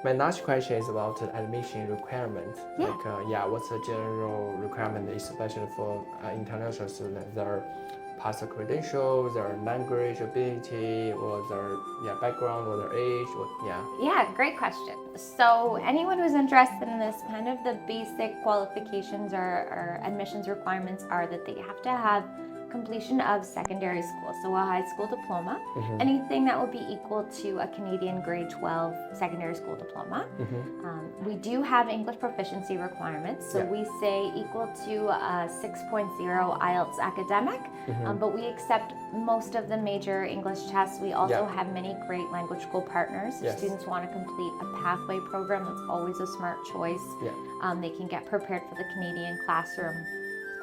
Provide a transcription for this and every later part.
My next question is about the admission requirement. Yeah. What's the general requirement, especially for international students? Their past credentials, their language ability, or their background, or their age, Yeah, great question. So anyone who's interested in this, kind of the basic qualifications or admissions requirements are that they have to have completion of secondary school, so a high school diploma, anything that would be equal to a Canadian grade 12 secondary school diploma. We do have English proficiency requirements, so we say equal to a 6.0 IELTS academic, but we accept most of the major English tests. We also have many great language school partners. If students want to complete a pathway program, that's always a smart choice. They can get prepared for the Canadian classroom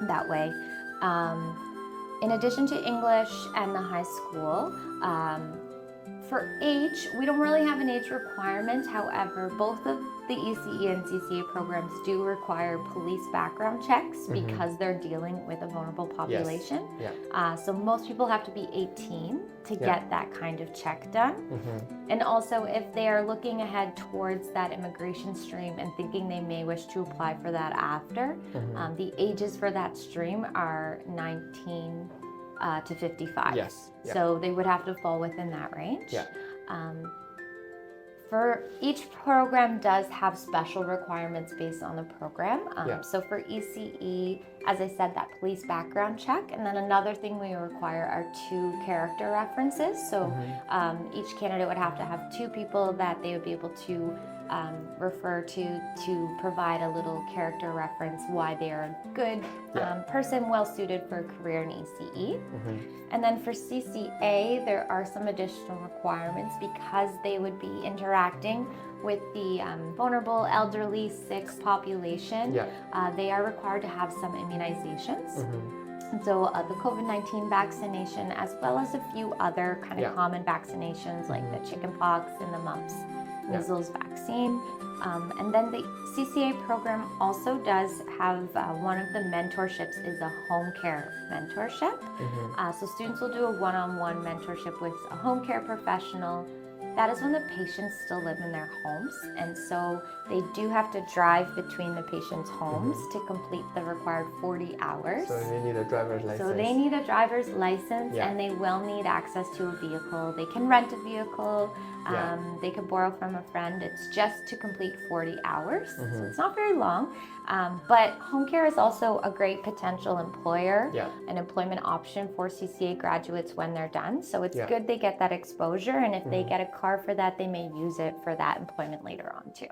that way. In addition to English and the high school, for age, we don't really have an age requirement. However, both of the ECE and CCA programs do require police background checks because they're dealing with a vulnerable population. So most people have to be 18 to get that kind of check done. And also, if they are looking ahead towards that immigration stream and thinking they may wish to apply for that after, the ages for that stream are 19 to 55. So they would have to fall within that range. For each program does have special requirements based on the program. So for ECE, as I said, that police background check. And then another thing we require are 2 character references. So each candidate would have to have 2 people that they would be able to refer to provide a little character reference why they are a good person, well suited for a career in ECE. And then for CCA, there are some additional requirements because they would be interacting with the vulnerable, elderly, sick population. They are required to have some immunizations. So the COVID-19 vaccination, as well as a few other kind of common vaccinations like the chickenpox and the mumps, measles vaccine. And then the CCA program also does have one of the mentorships is a home care mentorship. So students will do a one-on-one mentorship with a home care professional. That is when the patients still live in their homes, and so they do have to drive between the patients' homes to complete the required 40 hours. So they need a driver's license. So they need a driver's license, and they will need access to a vehicle. They can rent a vehicle. They could borrow from a friend. It's just to complete 40 hours, so it's not very long. But home care is also a great potential employer, an employment option for CCA graduates when they're done. So it's good they get that exposure, and if they get a car for that, they may use it for that employment later on too.